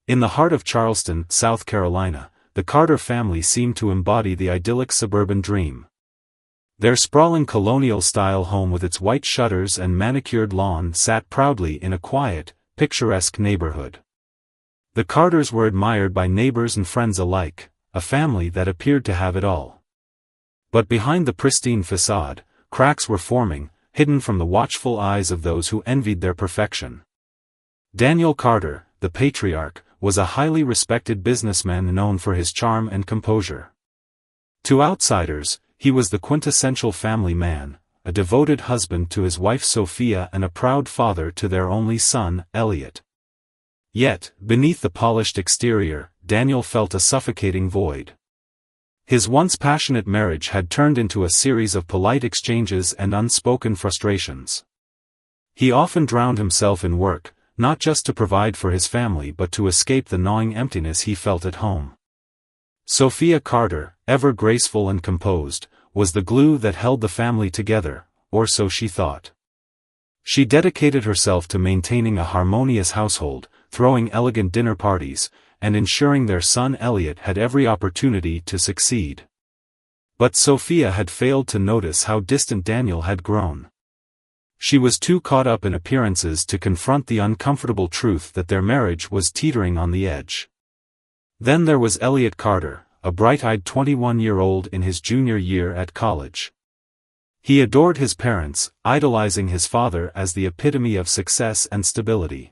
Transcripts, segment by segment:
In the heart of Charleston, South Carolina, the Carter family seemed to embody the idyllic suburban dream. Their sprawling colonial-style home with its white shutters and manicured lawn sat proudly in a quiet, picturesque neighborhood. The Carters were admired by neighbors and friends alike, a family that appeared to have it all. But behind the pristine facade, cracks were forming, hidden from the watchful eyes of those who envied their perfection. Daniel Carter, the patriarch, was a highly respected businessman known for his charm and composure. To outsiders, he was the quintessential family man, a devoted husband to his wife Sophia and a proud father to their only son, Elliot. Yet, beneath the polished exterior, Daniel felt a suffocating void. His once passionate marriage had turned into a series of polite exchanges and unspoken frustrations. He often drowned himself in work, not just to provide for his family but to escape the gnawing emptiness he felt at home. Sophia Carter, ever graceful and composed, was the glue that held the family together, or so she thought. She dedicated herself to maintaining a harmonious household, throwing elegant dinner parties, and ensuring their son Elliot had every opportunity to succeed. But Sophia had failed to notice how distant Daniel had grown. She was too caught up in appearances to confront the uncomfortable truth that their marriage was teetering on the edge. Then there was Elliot Carter, a bright-eyed 21-year-old in his junior year at college. He adored his parents, idolizing his father as the epitome of success and stability.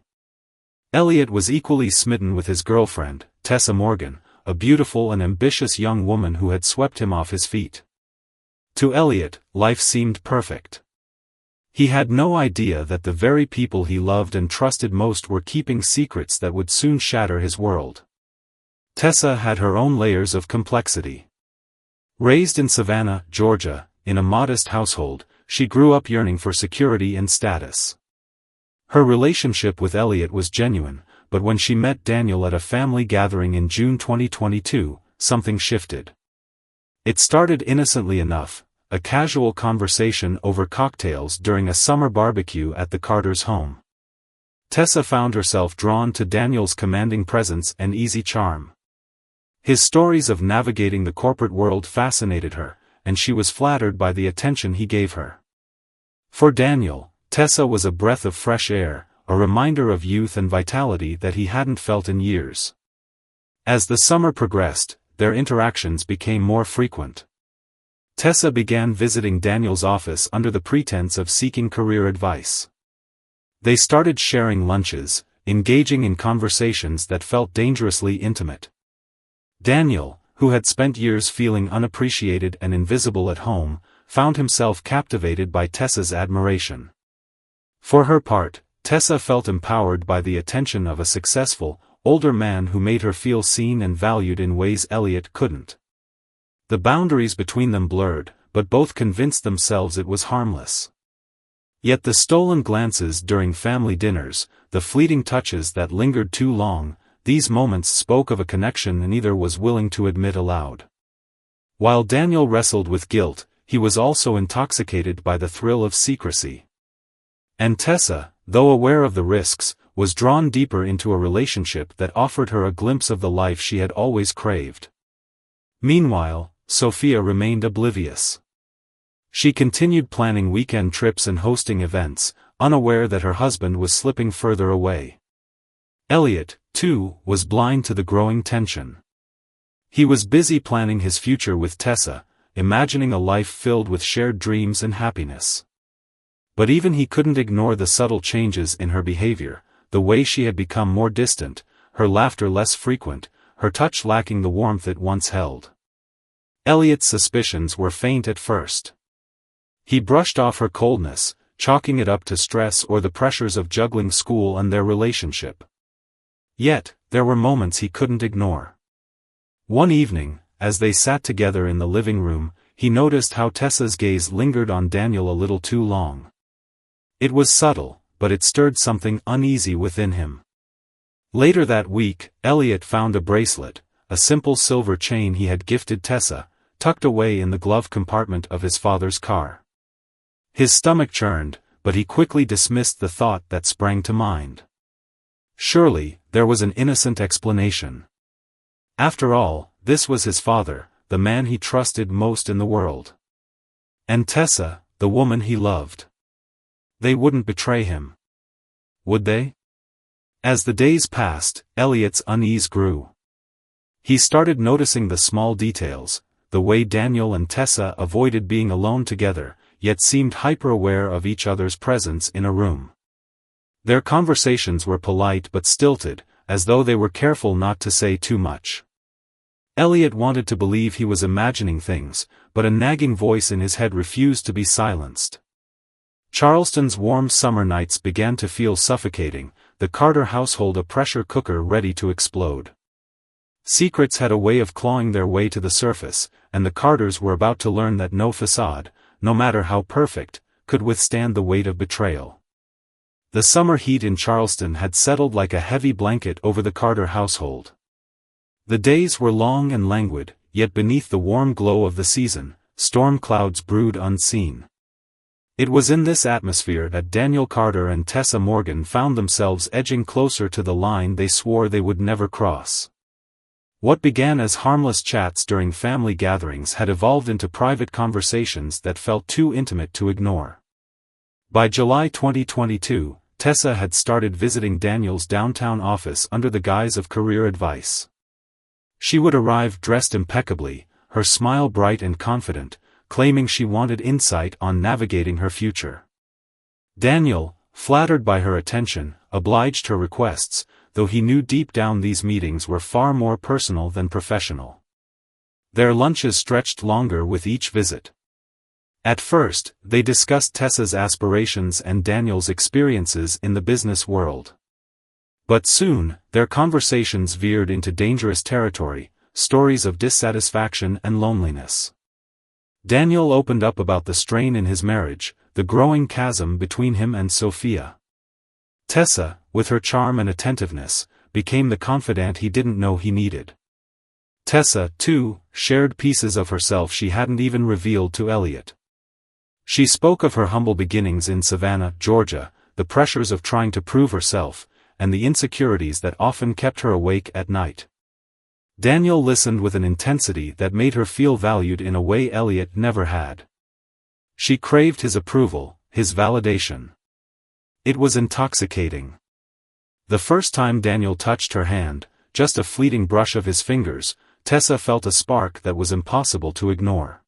Elliot was equally smitten with his girlfriend, Tessa Morgan, a beautiful and ambitious young woman who had swept him off his feet. To Elliot, life seemed perfect. He had no idea that the very people he loved and trusted most were keeping secrets that would soon shatter his world. Tessa had her own layers of complexity. Raised in Savannah, Georgia, in a modest household, she grew up yearning for security and status. Her relationship with Elliot was genuine, but when she met Daniel at a family gathering in June 2022, something shifted. It started innocently enough, a casual conversation over cocktails during a summer barbecue at the Carters' home. Tessa found herself drawn to Daniel's commanding presence and easy charm. His stories of navigating the corporate world fascinated her, and she was flattered by the attention he gave her. For Daniel, Tessa was a breath of fresh air, a reminder of youth and vitality that he hadn't felt in years. As the summer progressed, their interactions became more frequent. Tessa began visiting Daniel's office under the pretense of seeking career advice. They started sharing lunches, engaging in conversations that felt dangerously intimate. Daniel, who had spent years feeling unappreciated and invisible at home, found himself captivated by Tessa's admiration. For her part, Tessa felt empowered by the attention of a successful, older man who made her feel seen and valued in ways Elliot couldn't. The boundaries between them blurred, but both convinced themselves it was harmless. Yet the stolen glances during family dinners, the fleeting touches that lingered too long, these moments spoke of a connection neither was willing to admit aloud. While Daniel wrestled with guilt, he was also intoxicated by the thrill of secrecy. And Tessa, though aware of the risks, was drawn deeper into a relationship that offered her a glimpse of the life she had always craved. Meanwhile, Sophia remained oblivious. She continued planning weekend trips and hosting events, unaware that her husband was slipping further away. Elliot, too, was blind to the growing tension. He was busy planning his future with Tessa, imagining a life filled with shared dreams and happiness. But even he couldn't ignore the subtle changes in her behavior, the way she had become more distant, her laughter less frequent, her touch lacking the warmth it once held. Elliot's suspicions were faint at first. He brushed off her coldness, chalking it up to stress or the pressures of juggling school and their relationship. Yet, there were moments he couldn't ignore. One evening, as they sat together in the living room, he noticed how Tessa's gaze lingered on Daniel a little too long. It was subtle, but it stirred something uneasy within him. Later that week, Elliot found a bracelet, a simple silver chain he had gifted Tessa, tucked away in the glove compartment of his father's car. His stomach churned, but he quickly dismissed the thought that sprang to mind. Surely, there was an innocent explanation. After all, this was his father, the man he trusted most in the world. And Tessa, the woman he loved. They wouldn't betray him. Would they? As the days passed, Elliot's unease grew. He started noticing the small details, the way Daniel and Tessa avoided being alone together, yet seemed hyper-aware of each other's presence in a room. Their conversations were polite but stilted, as though they were careful not to say too much. Elliot wanted to believe he was imagining things, but a nagging voice in his head refused to be silenced. Charleston's warm summer nights began to feel suffocating, the Carter household a pressure cooker ready to explode. Secrets had a way of clawing their way to the surface, and the Carters were about to learn that no facade, no matter how perfect, could withstand the weight of betrayal. The summer heat in Charleston had settled like a heavy blanket over the Carter household. The days were long and languid, yet beneath the warm glow of the season, storm clouds brewed unseen. It was in this atmosphere that Daniel Carter and Tessa Morgan found themselves edging closer to the line they swore they would never cross. What began as harmless chats during family gatherings had evolved into private conversations that felt too intimate to ignore. By July 2022, Tessa had started visiting Daniel's downtown office under the guise of career advice. She would arrive dressed impeccably, her smile bright and confident, claiming she wanted insight on navigating her future. Daniel, flattered by her attention, obliged her requests, though he knew deep down these meetings were far more personal than professional. Their lunches stretched longer with each visit. At first, they discussed Tessa's aspirations and Daniel's experiences in the business world. But soon, their conversations veered into dangerous territory, stories of dissatisfaction and loneliness. Daniel opened up about the strain in his marriage, the growing chasm between him and Sophia. Tessa, with her charm and attentiveness, became the confidant he didn't know he needed. Tessa, too, shared pieces of herself she hadn't even revealed to Elliot. She spoke of her humble beginnings in Savannah, Georgia, the pressures of trying to prove herself, and the insecurities that often kept her awake at night. Daniel listened with an intensity that made her feel valued in a way Elliot never had. She craved his approval, his validation. It was intoxicating. The first time Daniel touched her hand, just a fleeting brush of his fingers, Tessa felt a spark that was impossible to ignore.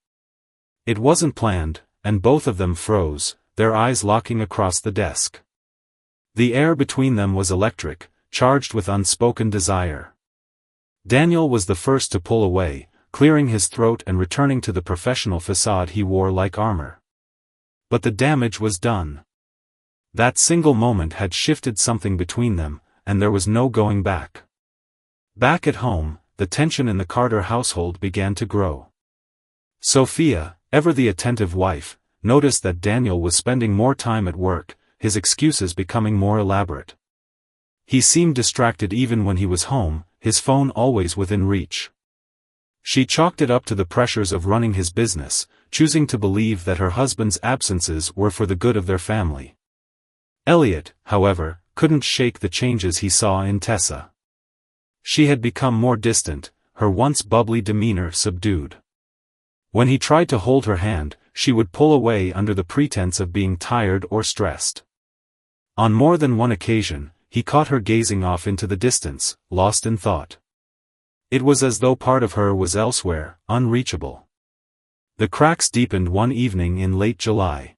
It wasn't planned, and both of them froze, their eyes locking across the desk. The air between them was electric, charged with unspoken desire. Daniel was the first to pull away, clearing his throat and returning to the professional facade he wore like armor. But the damage was done. That single moment had shifted something between them, and there was no going back. Back at home, the tension in the Carter household began to grow. Sophia, ever the attentive wife, noticed that Daniel was spending more time at work, his excuses becoming more elaborate. He seemed distracted even when he was home, his phone always within reach. She chalked it up to the pressures of running his business, choosing to believe that her husband's absences were for the good of their family. Elliot, however, couldn't shake the changes he saw in Tessa. She had become more distant, her once bubbly demeanor subdued. When he tried to hold her hand, she would pull away under the pretense of being tired or stressed. On more than one occasion, he caught her gazing off into the distance, lost in thought. It was as though part of her was elsewhere, unreachable. The cracks deepened one evening in late July.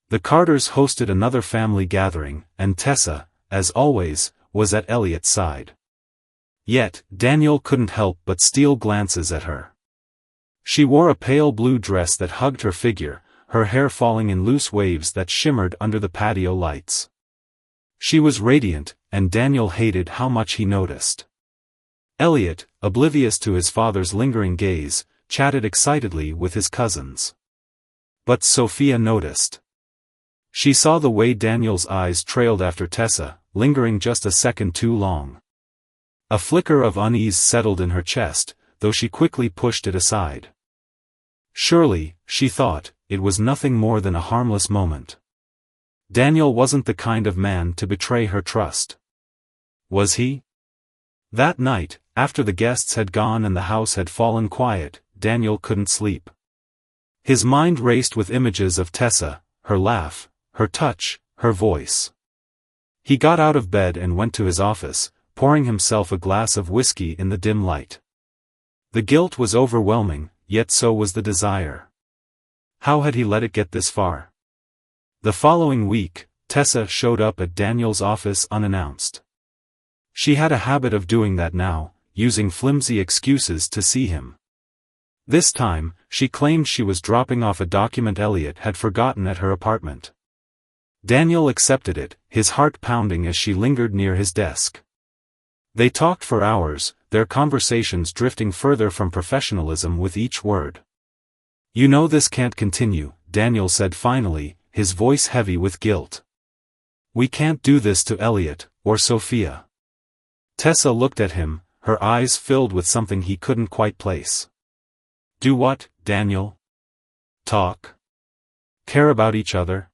The Carters hosted another family gathering, and Tessa, as always, was at Elliot's side. Yet, Daniel couldn't help but steal glances at her. She wore a pale blue dress that hugged her figure, her hair falling in loose waves that shimmered under the patio lights. She was radiant, and Daniel hated how much he noticed. Elliot, oblivious to his father's lingering gaze, chatted excitedly with his cousins. But Sophia noticed. She saw the way Daniel's eyes trailed after Tessa, lingering just a second too long. A flicker of unease settled in her chest, though she quickly pushed it aside. Surely, she thought, it was nothing more than a harmless moment. Daniel wasn't the kind of man to betray her trust. was he? That night, after the guests had gone and the house had fallen quiet, Daniel couldn't sleep. His mind raced with images of Tessa, her laugh, her touch, her voice. He got out of bed and went to his office, pouring himself a glass of whiskey in the dim light. The guilt was overwhelming, yet so was the desire. How had he let it get this far? The following week, Tessa showed up at Daniel's office unannounced. She had a habit of doing that now, using flimsy excuses to see him. This time, she claimed she was dropping off a document Elliot had forgotten at her apartment. Daniel accepted it, his heart pounding as she lingered near his desk. They talked for hours, their conversations drifting further from professionalism with each word. "You know this can't continue," Daniel said finally, his voice heavy with guilt. "We can't do this to Elliot, or Sophia." Tessa looked at him, her eyes filled with something he couldn't quite place. "Do what, Daniel? Talk? Care about each other?"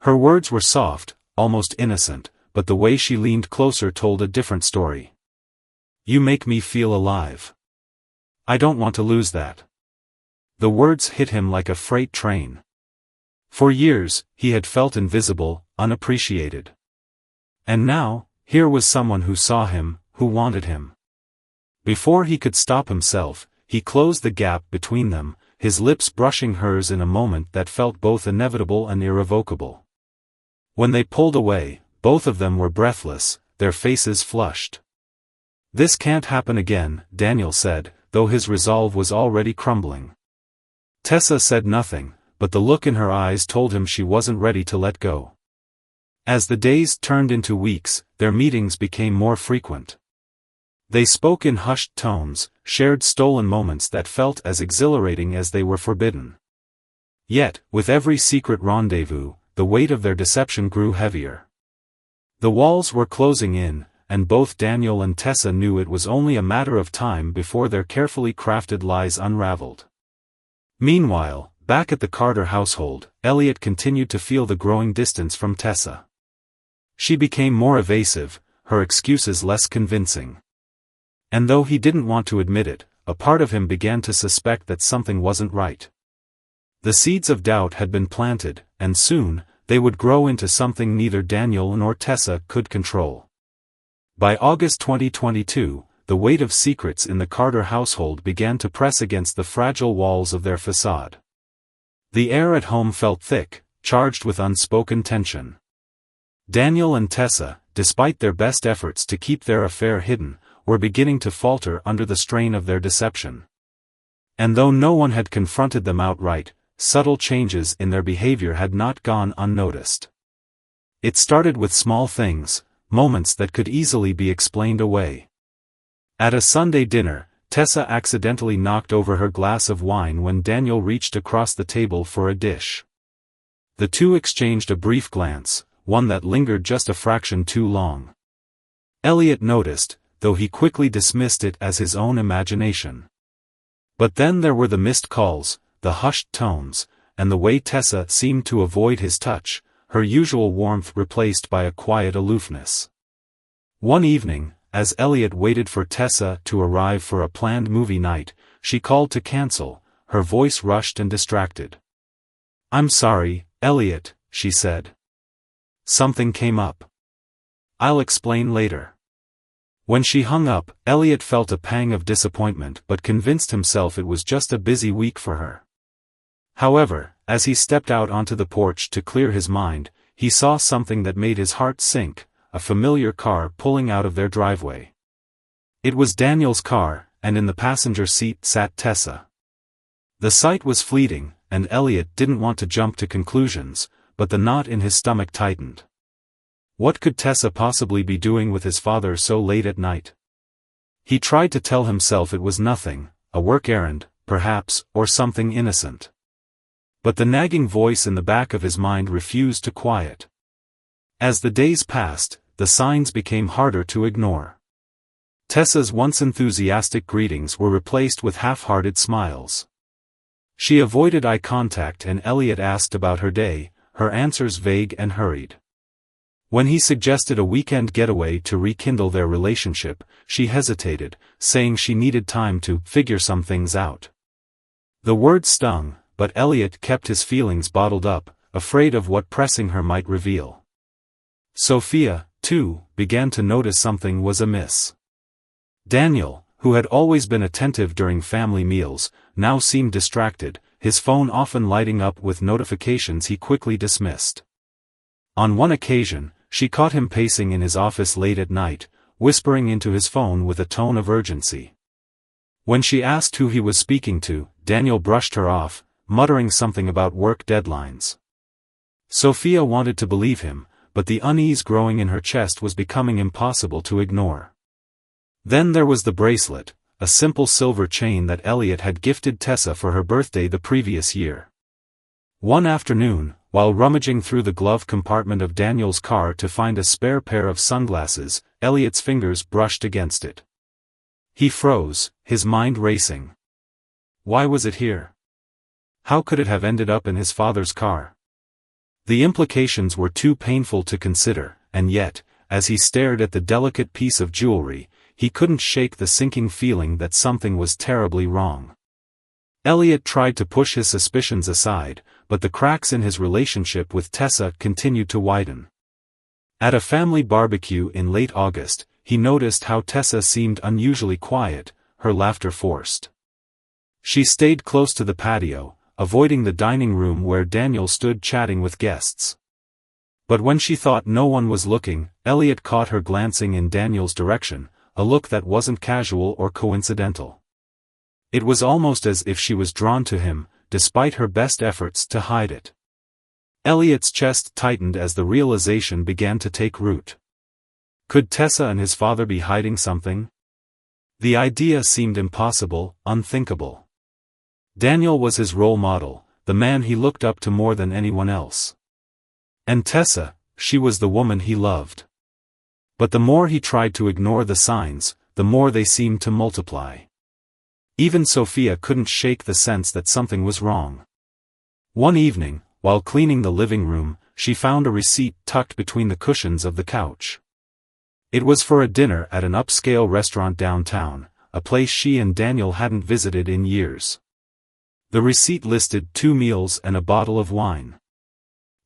Her words were soft, almost innocent, but the way she leaned closer told a different story. "You make me feel alive. I don't want to lose that." The words hit him like a freight train. For years, he had felt invisible, unappreciated. And now, here was someone who saw him, who wanted him. Before he could stop himself, he closed the gap between them, his lips brushing hers in a moment that felt both inevitable and irrevocable. When they pulled away, both of them were breathless, their faces flushed. "This can't happen again," Daniel said, though his resolve was already crumbling. Tessa said nothing, but the look in her eyes told him she wasn't ready to let go. As the days turned into weeks, their meetings became more frequent. They spoke in hushed tones, shared stolen moments that felt as exhilarating as they were forbidden. Yet, with every secret rendezvous, the weight of their deception grew heavier. The walls were closing in, and both Daniel and Tessa knew it was only a matter of time before their carefully crafted lies unraveled. Meanwhile, back at the Carter household, Elliot continued to feel the growing distance from Tessa. She became more evasive, her excuses less convincing. And though he didn't want to admit it, a part of him began to suspect that something wasn't right. The seeds of doubt had been planted, and soon, they would grow into something neither Daniel nor Tessa could control. By August 2022, the weight of secrets in the Carter household began to press against the fragile walls of their facade. The air at home felt thick, charged with unspoken tension. Daniel and Tessa, despite their best efforts to keep their affair hidden, were beginning to falter under the strain of their deception. And though no one had confronted them outright, subtle changes in their behavior had not gone unnoticed. It started with small things, moments that could easily be explained away. At a Sunday dinner, Tessa accidentally knocked over her glass of wine when Daniel reached across the table for a dish. The two exchanged a brief glance, one that lingered just a fraction too long. Elliot noticed, though he quickly dismissed it as his own imagination. But then there were the missed calls, the hushed tones, and the way Tessa seemed to avoid his touch, her usual warmth replaced by a quiet aloofness. One evening, as Elliot waited for Tessa to arrive for a planned movie night, she called to cancel, her voice rushed and distracted. "I'm sorry, Elliot," she said. "Something came up. I'll explain later." When she hung up, Elliot felt a pang of disappointment but convinced himself it was just a busy week for her. However, as he stepped out onto the porch to clear his mind, he saw something that made his heart sink, a familiar car pulling out of their driveway. It was Daniel's car, and in the passenger seat sat Tessa. The sight was fleeting, and Elliot didn't want to jump to conclusions, but the knot in his stomach tightened. What could Tessa possibly be doing with his father so late at night? He tried to tell himself it was nothing, a work errand, perhaps, or something innocent. But the nagging voice in the back of his mind refused to quiet. As the days passed, the signs became harder to ignore. Tessa's once enthusiastic greetings were replaced with half-hearted smiles. She avoided eye contact and Elliot asked about her day, her answers vague and hurried. When he suggested a weekend getaway to rekindle their relationship, she hesitated, saying she needed time to figure some things out. The word stung, but Elliot kept his feelings bottled up, afraid of what pressing her might reveal. Sophia, too, began to notice something was amiss. Daniel, who had always been attentive during family meals, now seemed distracted, his phone often lighting up with notifications he quickly dismissed. On one occasion, she caught him pacing in his office late at night, whispering into his phone with a tone of urgency. When she asked who he was speaking to, Daniel brushed her off, muttering something about work deadlines. Sophia wanted to believe him, but the unease growing in her chest was becoming impossible to ignore. Then there was the bracelet, a simple silver chain that Elliot had gifted Tessa for her birthday the previous year. One afternoon, while rummaging through the glove compartment of Daniel's car to find a spare pair of sunglasses, Elliot's fingers brushed against it. He froze, his mind racing. Why was it here? How could it have ended up in his father's car? The implications were too painful to consider, and yet, as he stared at the delicate piece of jewelry, he couldn't shake the sinking feeling that something was terribly wrong. Elliot tried to push his suspicions aside, but the cracks in his relationship with Tessa continued to widen. At a family barbecue in late August, he noticed how Tessa seemed unusually quiet, her laughter forced. She stayed close to the patio, avoiding the dining room where Daniel stood chatting with guests. But when she thought no one was looking, Elliot caught her glancing in Daniel's direction, a look that wasn't casual or coincidental. It was almost as if she was drawn to him, despite her best efforts to hide it. Elliot's chest tightened as the realization began to take root. Could Tessa and his father be hiding something? The idea seemed impossible, unthinkable. Daniel was his role model, the man he looked up to more than anyone else. And Tessa, she was the woman he loved. But the more he tried to ignore the signs, the more they seemed to multiply. Even Sophia couldn't shake the sense that something was wrong. One evening, while cleaning the living room, she found a receipt tucked between the cushions of the couch. It was for a dinner at an upscale restaurant downtown, a place she and Daniel hadn't visited in years. The receipt listed 2 meals and a bottle of wine.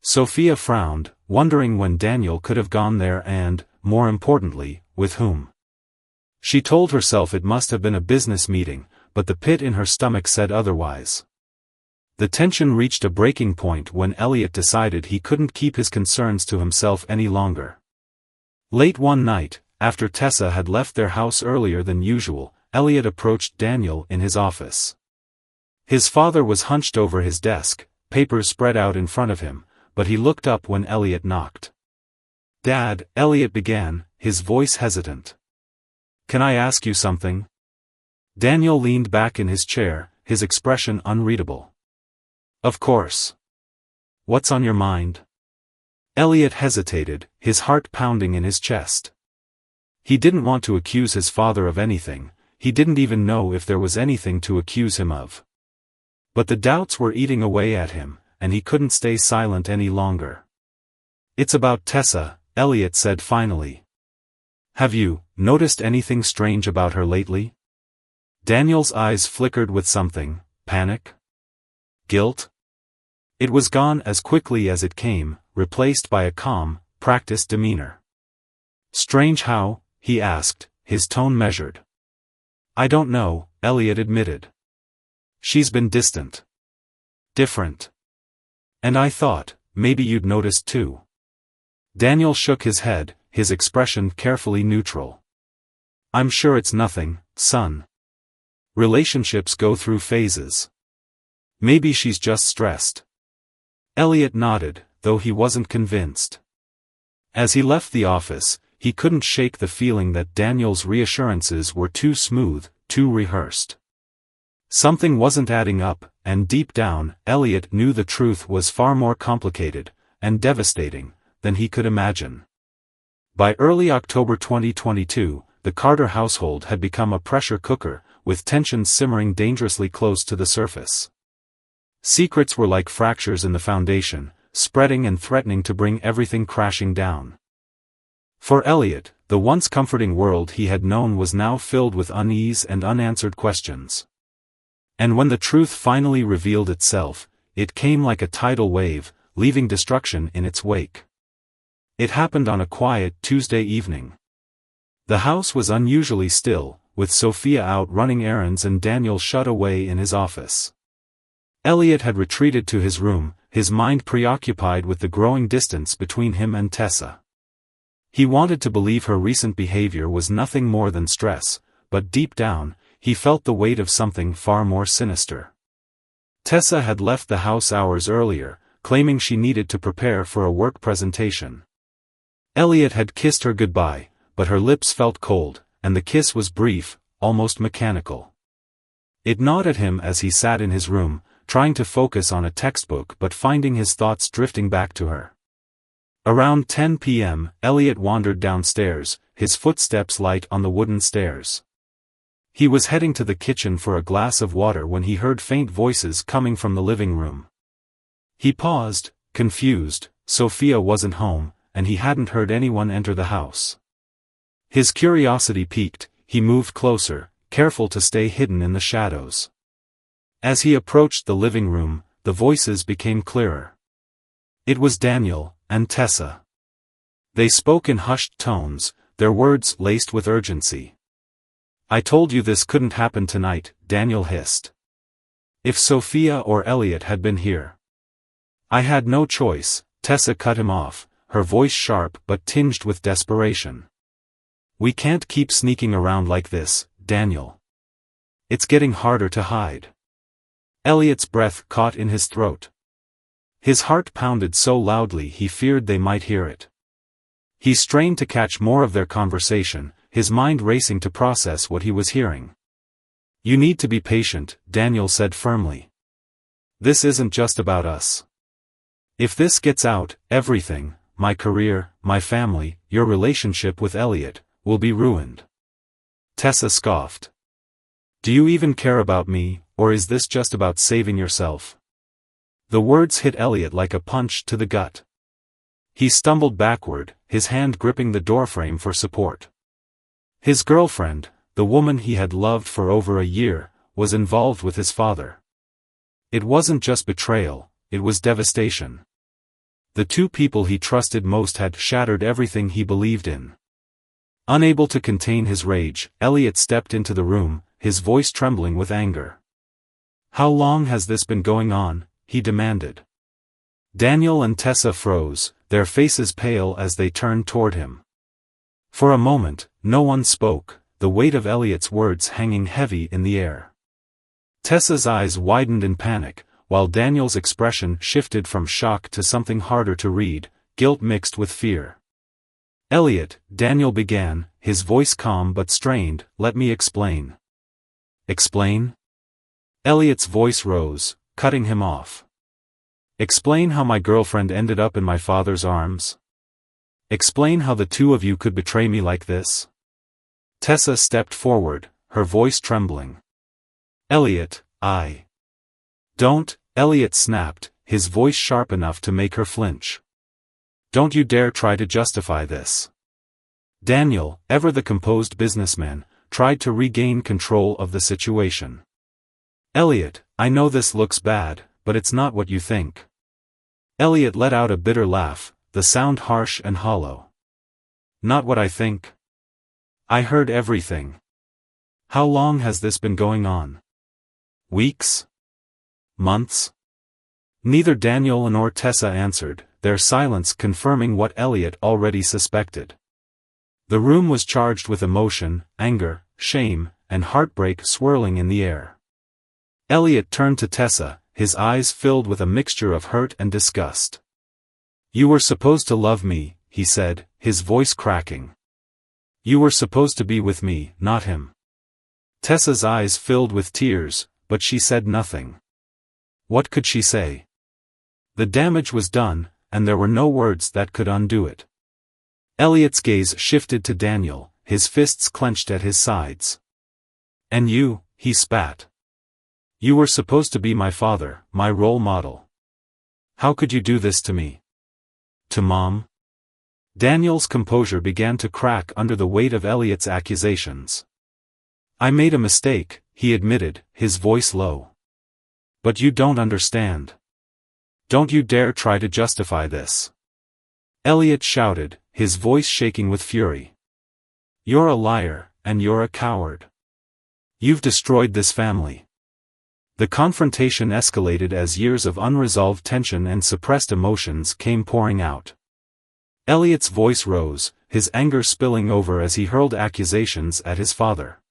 Sophia frowned, wondering when Daniel could have gone there and, more importantly, with whom. She told herself it must have been a business meeting, but the pit in her stomach said otherwise. The tension reached a breaking point when Elliot decided he couldn't keep his concerns to himself any longer. Late one night, after Tessa had left their house earlier than usual, Elliot approached Daniel in his office. His father was hunched over his desk, papers spread out in front of him, but he looked up when Elliot knocked. "Dad," Elliot began, his voice hesitant. "Can I ask you something?" Daniel leaned back in his chair, his expression unreadable. "Of course. What's on your mind?" Elliot hesitated, his heart pounding in his chest. He didn't want to accuse his father of anything, he didn't even know if there was anything to accuse him of. But the doubts were eating away at him, and he couldn't stay silent any longer. "It's about Tessa," Elliot said finally. "Have you noticed anything strange about her lately?" Daniel's eyes flickered with something, panic? Guilt? It was gone as quickly as it came, replaced by a calm, practiced demeanor. "Strange how?" he asked, his tone measured. "I don't know," Elliot admitted. "She's been distant. Different. And I thought, maybe you'd noticed too." Daniel shook his head, his expression carefully neutral. "I'm sure it's nothing, son. Relationships go through phases. Maybe she's just stressed." Elliot nodded, though he wasn't convinced. As he left the office, he couldn't shake the feeling that Daniel's reassurances were too smooth, too rehearsed. Something wasn't adding up, and deep down, Elliot knew the truth was far more complicated, and devastating, than he could imagine. By early October 2022, the Carter household had become a pressure cooker, with tensions simmering dangerously close to the surface. Secrets were like fractures in the foundation, spreading and threatening to bring everything crashing down. For Elliot, the once comforting world he had known was now filled with unease and unanswered questions. And when the truth finally revealed itself, it came like a tidal wave, leaving destruction in its wake. It happened on a quiet Tuesday evening. The house was unusually still, with Sophia out running errands and Daniel shut away in his office. Elliot had retreated to his room, his mind preoccupied with the growing distance between him and Tessa. He wanted to believe her recent behavior was nothing more than stress, but deep down, he felt the weight of something far more sinister. Tessa had left the house hours earlier, claiming she needed to prepare for a work presentation. Elliot had kissed her goodbye, but her lips felt cold, and the kiss was brief, almost mechanical. It gnawed at him as he sat in his room, trying to focus on a textbook but finding his thoughts drifting back to her. Around 10 p.m., Elliot wandered downstairs, his footsteps light on the wooden stairs. He was heading to the kitchen for a glass of water when he heard faint voices coming from the living room. He paused, confused. Sophia wasn't home, and he hadn't heard anyone enter the house. His curiosity piqued, he moved closer, careful to stay hidden in the shadows. As he approached the living room, the voices became clearer. It was Daniel and Tessa. They spoke in hushed tones, their words laced with urgency. "I told you this couldn't happen tonight," Daniel hissed. "If Sophia or Elliot had been here." "I had no choice," Tessa cut him off, her voice sharp but tinged with desperation. "We can't keep sneaking around like this, Daniel. It's getting harder to hide." Elliot's breath caught in his throat. His heart pounded so loudly he feared they might hear it. He strained to catch more of their conversation, his mind racing to process what he was hearing. "You need to be patient," Daniel said firmly. "This isn't just about us. If this gets out, everything, my career, my family, your relationship with Elliot, will be ruined." Tessa scoffed. "Do you even care about me, or is this just about saving yourself?" The words hit Elliot like a punch to the gut. He stumbled backward, his hand gripping the doorframe for support. His girlfriend, the woman he had loved for over a year, was involved with his father. It wasn't just betrayal, it was devastation. The two people he trusted most had shattered everything he believed in. Unable to contain his rage, Elliot stepped into the room, his voice trembling with anger. "How long has this been going on?" he demanded. Daniel and Tessa froze, their faces pale as they turned toward him. For a moment, no one spoke, the weight of Elliot's words hanging heavy in the air. Tessa's eyes widened in panic, while Daniel's expression shifted from shock to something harder to read, guilt mixed with fear. "Elliot," Daniel began, his voice calm but strained, "let me explain." "Explain?" Elliot's voice rose, cutting him off. "Explain how my girlfriend ended up in my father's arms? Explain how the two of you could betray me like this?" Tessa stepped forward, her voice trembling. "Elliot, Don't," Elliot snapped, his voice sharp enough to make her flinch. "Don't you dare try to justify this." Daniel, ever the composed businessman, tried to regain control of the situation. "Elliot, I know this looks bad, but it's not what you think." Elliot let out a bitter laugh, the sound harsh and hollow. "Not what I think? I heard everything. How long has this been going on? Weeks? Months?" Neither Daniel nor Tessa answered, their silence confirming what Elliot already suspected. The room was charged with emotion, anger, shame, and heartbreak swirling in the air. Elliot turned to Tessa, his eyes filled with a mixture of hurt and disgust. "You were supposed to love me," he said, his voice cracking. "You were supposed to be with me, not him." Tessa's eyes filled with tears, but she said nothing. What could she say? The damage was done, and there were no words that could undo it. Elliot's gaze shifted to Daniel, his fists clenched at his sides. "And you," he spat. "You were supposed to be my father, my role model. How could you do this to me? To Mom?" Daniel's composure began to crack under the weight of Elliot's accusations. "I made a mistake," he admitted, his voice low. "But you don't understand. Don't you dare try to justify this." Elliot shouted, his voice shaking with fury. "You're a liar, and you're a coward. You've destroyed this family." The confrontation escalated as years of unresolved tension and suppressed emotions came pouring out. Elliot's voice rose, his anger spilling over as he hurled accusations at his father.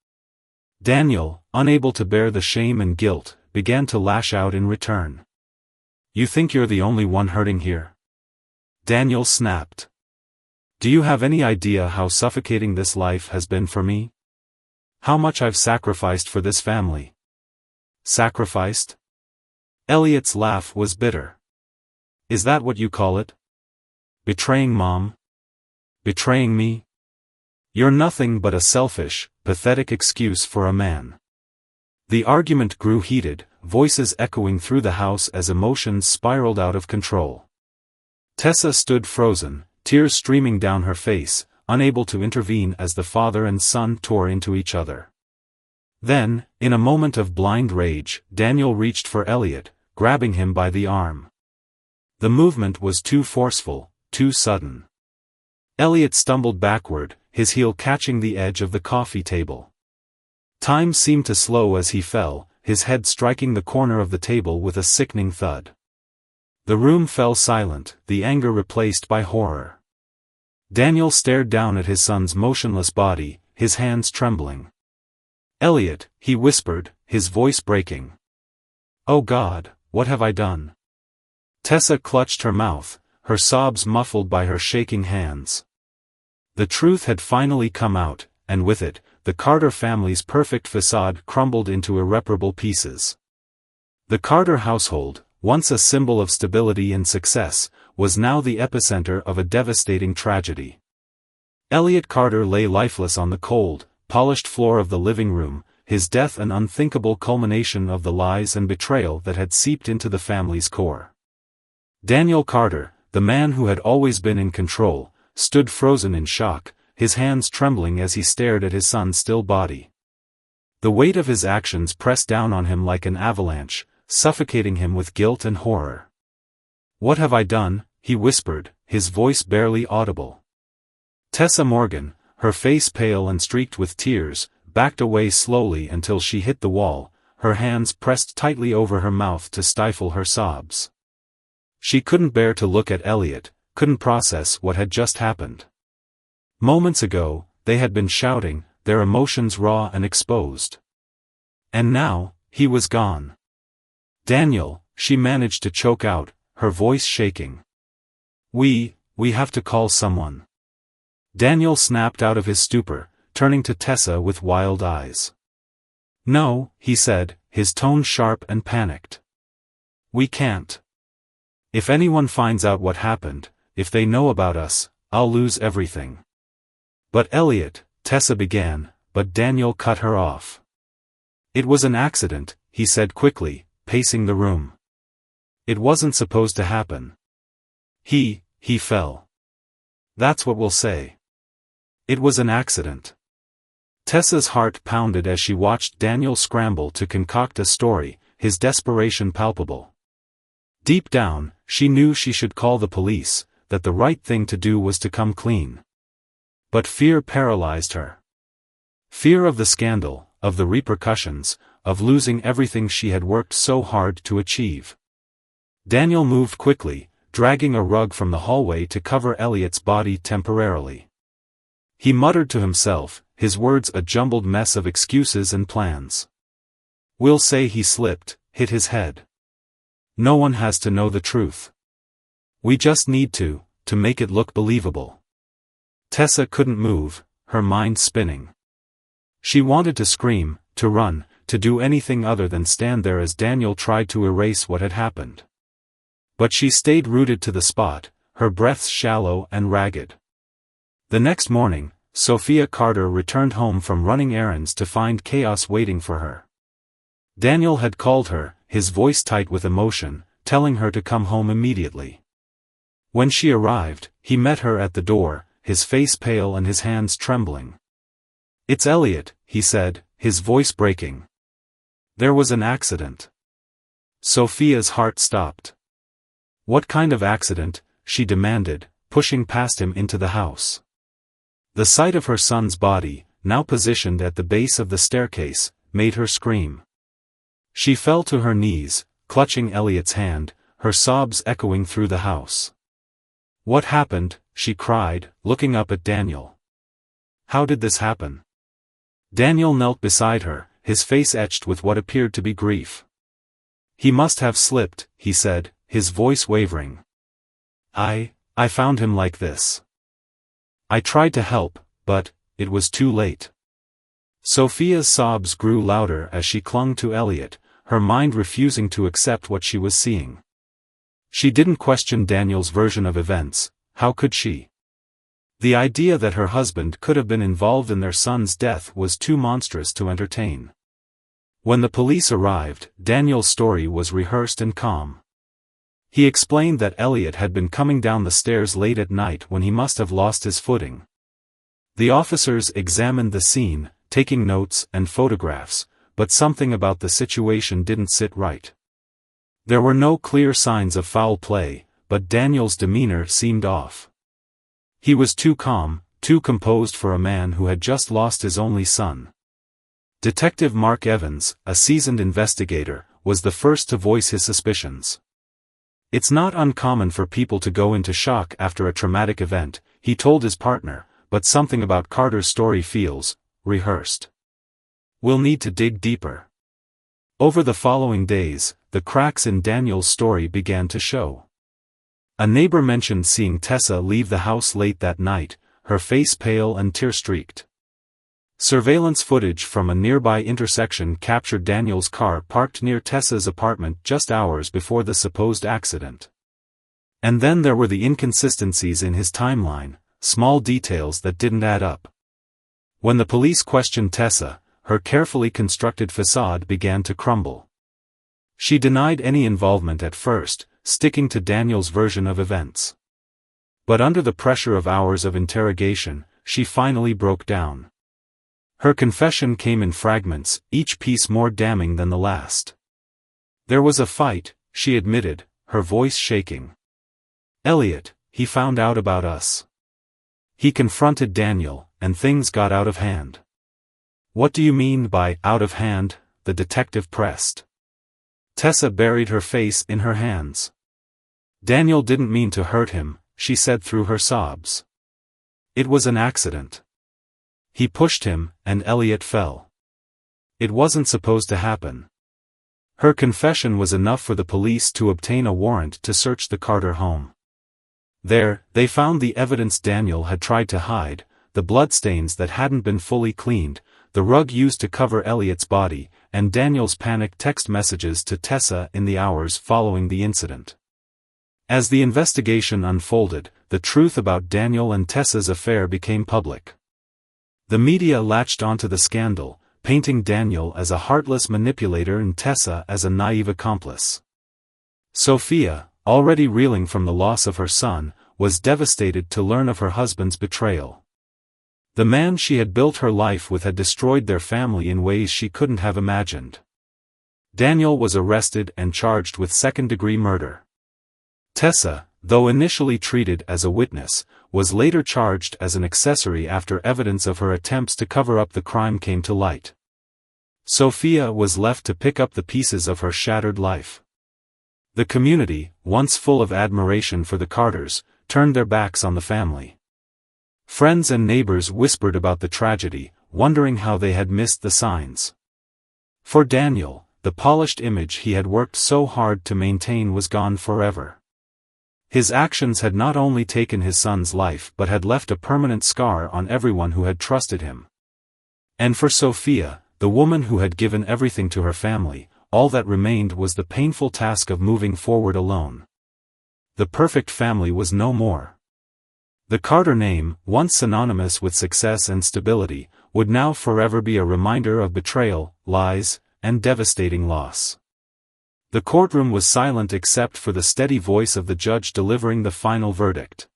Daniel, unable to bear the shame and guilt, began to lash out in return. "You think you're the only one hurting here?" Daniel snapped. "Do you have any idea how suffocating this life has been for me? How much I've sacrificed for this family?" "Sacrificed?" Elliot's laugh was bitter. "Is that what you call it? Betraying Mom? Betraying me? You're nothing but a selfish, pathetic excuse for a man." The argument grew heated, voices echoing through the house as emotions spiraled out of control. Tessa stood frozen, tears streaming down her face, unable to intervene as the father and son tore into each other. Then, in a moment of blind rage, Daniel reached for Elliot, grabbing him by the arm. The movement was too forceful, too sudden. Elliot stumbled backward, his heel catching the edge of the coffee table. Time seemed to slow as he fell, his head striking the corner of the table with a sickening thud. The room fell silent, the anger replaced by horror. Daniel stared down at his son's motionless body, his hands trembling. "Elliot," he whispered, his voice breaking. "Oh God, what have I done?" Tessa clutched her mouth, her sobs muffled by her shaking hands. The truth had finally come out, and with it, the Carter family's perfect facade crumbled into irreparable pieces. The Carter household, once a symbol of stability and success, was now the epicenter of a devastating tragedy. Elliot Carter lay lifeless on the cold, polished floor of the living room, his death an unthinkable culmination of the lies and betrayal that had seeped into the family's core. Daniel Carter, the man who had always been in control, stood frozen in shock, his hands trembling as he stared at his son's still body. The weight of his actions pressed down on him like an avalanche, suffocating him with guilt and horror. "What have I done?" he whispered, his voice barely audible. Tessa Morgan, her face pale and streaked with tears, backed away slowly until she hit the wall, her hands pressed tightly over her mouth to stifle her sobs. She couldn't bear to look at Elliot, couldn't process what had just happened. Moments ago, they had been shouting, their emotions raw and exposed. And now, he was gone. "Daniel," she managed to choke out, her voice shaking. We have to call someone." Daniel snapped out of his stupor, turning to Tessa with wild eyes. "No," he said, his tone sharp and panicked. "We can't. If anyone finds out what happened, if they know about us, I'll lose everything." "But Elliot," Tessa began, but Daniel cut her off. "It was an accident," he said quickly, pacing the room. "It wasn't supposed to happen. He fell. That's what we'll say. It was an accident." Tessa's heart pounded as she watched Daniel scramble to concoct a story, his desperation palpable. Deep down, she knew she should call the police, that the right thing to do was to come clean. But fear paralyzed her. Fear of the scandal, of the repercussions, of losing everything she had worked so hard to achieve. Daniel moved quickly, dragging a rug from the hallway to cover Elliot's body temporarily. He muttered to himself, his words a jumbled mess of excuses and plans. "We'll say he slipped, hit his head. No one has to know the truth. We just need to make it look believable." Tessa couldn't move, her mind spinning. She wanted to scream, to run, to do anything other than stand there as Daniel tried to erase what had happened. But she stayed rooted to the spot, her breaths shallow and ragged. The next morning, Sophia Carter returned home from running errands to find chaos waiting for her. Daniel had called her, his voice tight with emotion, telling her to come home immediately. When she arrived, he met her at the door, his face pale and his hands trembling. "It's Elliot," he said, his voice breaking. "There was an accident." Sophia's heart stopped. "What kind of accident?" she demanded, pushing past him into the house. The sight of her son's body, now positioned at the base of the staircase, made her scream. She fell to her knees, clutching Elliot's hand, her sobs echoing through the house. "What happened?" she cried, looking up at Daniel. "How did this happen?" Daniel knelt beside her, his face etched with what appeared to be grief. "He must have slipped," he said, his voice wavering. I found him like this. I tried to help, but it was too late." Sophia's sobs grew louder as she clung to Elliot, her mind refusing to accept what she was seeing. She didn't question Daniel's version of events, how could she? The idea that her husband could have been involved in their son's death was too monstrous to entertain. When the police arrived, Daniel's story was rehearsed and calm. He explained that Elliot had been coming down the stairs late at night when he must have lost his footing. The officers examined the scene, taking notes and photographs, but something about the situation didn't sit right. There were no clear signs of foul play, but Daniel's demeanor seemed off. He was too calm, too composed for a man who had just lost his only son. Detective Mark Evans, a seasoned investigator, was the first to voice his suspicions. "It's not uncommon for people to go into shock after a traumatic event," he told his partner, "but something about Carter's story feels rehearsed. We'll need to dig deeper." Over the following days, the cracks in Daniel's story began to show. A neighbor mentioned seeing Tessa leave the house late that night, her face pale and tear-streaked. Surveillance footage from a nearby intersection captured Daniel's car parked near Tessa's apartment just hours before the supposed accident. And then there were the inconsistencies in his timeline, small details that didn't add up. When the police questioned Tessa, her carefully constructed facade began to crumble. She denied any involvement at first, sticking to Daniel's version of events. But under the pressure of hours of interrogation, she finally broke down. Her confession came in fragments, each piece more damning than the last. "There was a fight," she admitted, her voice shaking. "Elliot, he found out about us. He confronted Daniel, and things got out of hand." "What do you mean by out of hand?" the detective pressed. Tessa buried her face in her hands. "Daniel didn't mean to hurt him," she said through her sobs. "It was an accident. He pushed him, and Elliot fell. It wasn't supposed to happen." Her confession was enough for the police to obtain a warrant to search the Carter home. There, they found the evidence Daniel had tried to hide, the bloodstains that hadn't been fully cleaned, the rug used to cover Elliot's body, and Daniel's panicked text messages to Tessa in the hours following the incident. As the investigation unfolded, the truth about Daniel and Tessa's affair became public. The media latched onto the scandal, painting Daniel as a heartless manipulator and Tessa as a naive accomplice. Sophia, already reeling from the loss of her son, was devastated to learn of her husband's betrayal. The man she had built her life with had destroyed their family in ways she couldn't have imagined. Daniel was arrested and charged with second-degree murder. Tessa, though initially treated as a witness, was later charged as an accessory after evidence of her attempts to cover up the crime came to light. Sophia was left to pick up the pieces of her shattered life. The community, once full of admiration for the Carters, turned their backs on the family. Friends and neighbors whispered about the tragedy, wondering how they had missed the signs. For Daniel, the polished image he had worked so hard to maintain was gone forever. His actions had not only taken his son's life but had left a permanent scar on everyone who had trusted him. And for Sophia, the woman who had given everything to her family, all that remained was the painful task of moving forward alone. The perfect family was no more. The Carter name, once synonymous with success and stability, would now forever be a reminder of betrayal, lies, and devastating loss. The courtroom was silent except for the steady voice of the judge delivering the final verdict.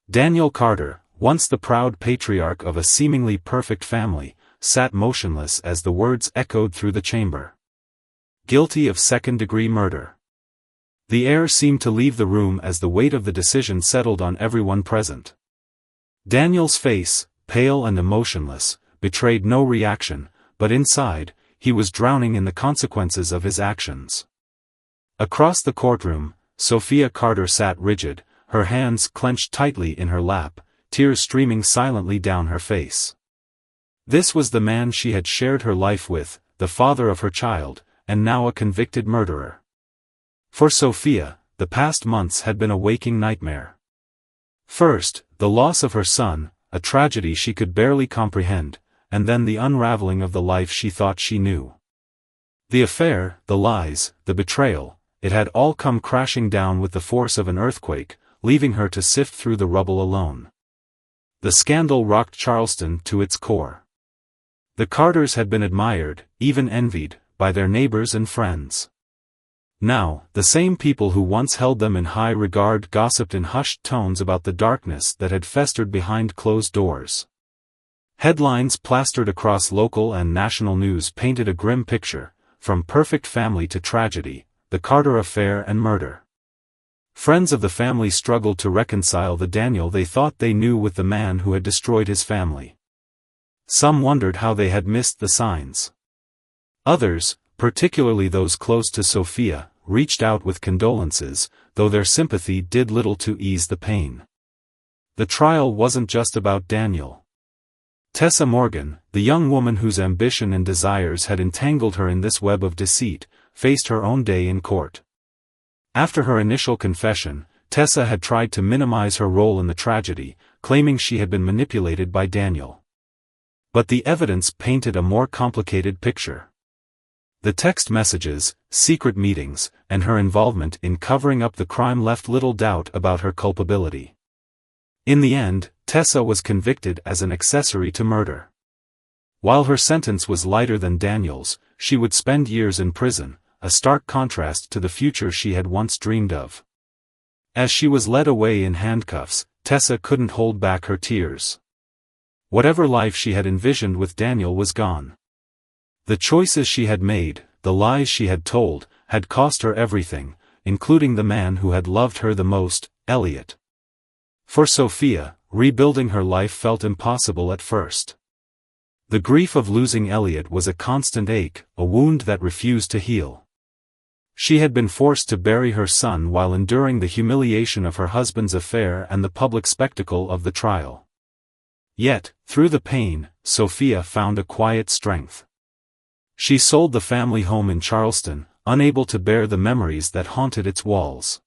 Daniel Carter, once the proud patriarch of a seemingly perfect family, sat motionless as the words echoed through the chamber. Guilty of second-degree murder. The air seemed to leave the room as the weight of the decision settled on everyone present. Daniel's face, pale and emotionless, betrayed no reaction, but inside, he was drowning in the consequences of his actions. Across the courtroom, Sophia Carter sat rigid, her hands clenched tightly in her lap, tears streaming silently down her face. This was the man she had shared her life with, the father of her child, and now a convicted murderer. For Sophia, the past months had been a waking nightmare. First, the loss of her son, a tragedy she could barely comprehend, and then the unraveling of the life she thought she knew. The affair, the lies, the betrayal, it had all come crashing down with the force of an earthquake, leaving her to sift through the rubble alone. The scandal rocked Charleston to its core. The Carters had been admired, even envied, by their neighbors and friends. Now, the same people who once held them in high regard gossiped in hushed tones about the darkness that had festered behind closed doors. Headlines plastered across local and national news painted a grim picture, from perfect family to tragedy, the Carter affair and murder. Friends of the family struggled to reconcile the Daniel they thought they knew with the man who had destroyed his family. Some wondered how they had missed the signs. Others, particularly those close to Sophia, reached out with condolences, though their sympathy did little to ease the pain. The trial wasn't just about Daniel. Tessa Morgan, the young woman whose ambition and desires had entangled her in this web of deceit, faced her own day in court. After her initial confession, Tessa had tried to minimize her role in the tragedy, claiming she had been manipulated by Daniel. But the evidence painted a more complicated picture. The text messages, secret meetings, and her involvement in covering up the crime left little doubt about her culpability. In the end, Tessa was convicted as an accessory to murder. While her sentence was lighter than Daniel's, she would spend years in prison, a stark contrast to the future she had once dreamed of. As she was led away in handcuffs, Tessa couldn't hold back her tears. Whatever life she had envisioned with Daniel was gone. The choices she had made, the lies she had told, had cost her everything, including the man who had loved her the most, Elliot. For Sophia, rebuilding her life felt impossible at first. The grief of losing Elliot was a constant ache, a wound that refused to heal. She had been forced to bury her son while enduring the humiliation of her husband's affair and the public spectacle of the trial. Yet, through the pain, Sophia found a quiet strength. She sold the family home in Charleston, unable to bear the memories that haunted its walls.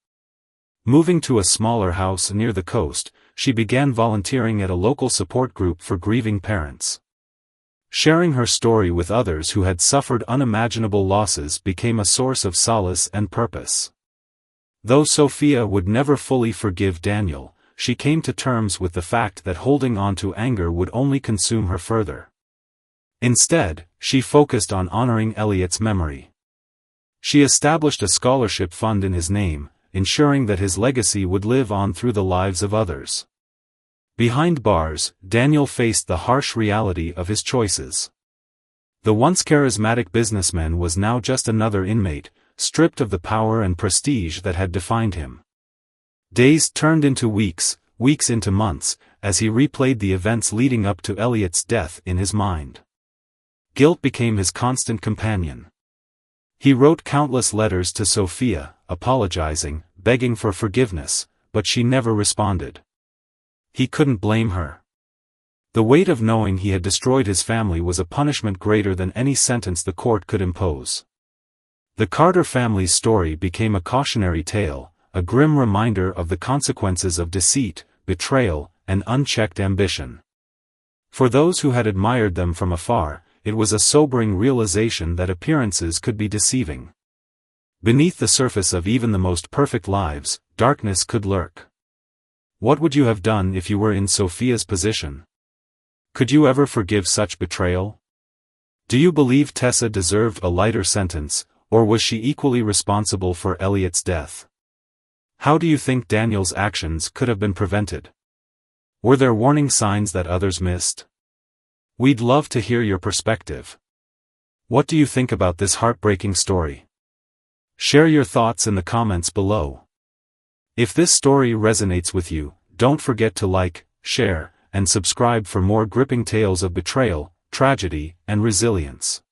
Moving to a smaller house near the coast, she began volunteering at a local support group for grieving parents. Sharing her story with others who had suffered unimaginable losses became a source of solace and purpose. Though Sophia would never fully forgive Daniel, she came to terms with the fact that holding on to anger would only consume her further. Instead, she focused on honoring Elliot's memory. She established a scholarship fund in his name, ensuring that his legacy would live on through the lives of others. Behind bars, Daniel faced the harsh reality of his choices. The once charismatic businessman was now just another inmate, stripped of the power and prestige that had defined him. Days turned into weeks, weeks into months, as he replayed the events leading up to Elliot's death in his mind. Guilt became his constant companion. He wrote countless letters to Sophia, apologizing, begging for forgiveness, but she never responded. He couldn't blame her. The weight of knowing he had destroyed his family was a punishment greater than any sentence the court could impose. The Carter family's story became a cautionary tale, a grim reminder of the consequences of deceit, betrayal, and unchecked ambition. For those who had admired them from afar, it was a sobering realization that appearances could be deceiving. Beneath the surface of even the most perfect lives, darkness could lurk. What would you have done if you were in Sophia's position? Could you ever forgive such betrayal? Do you believe Tessa deserved a lighter sentence, Or was she equally responsible for Elliot's death? How do you think Daniel's actions could have been prevented? Were there warning signs that others missed? We'd love to hear your perspective. What do you think about this heartbreaking story? Share your thoughts in the comments below. If this story resonates with you, don't forget to like, share, and subscribe for more gripping tales of betrayal, tragedy, and resilience.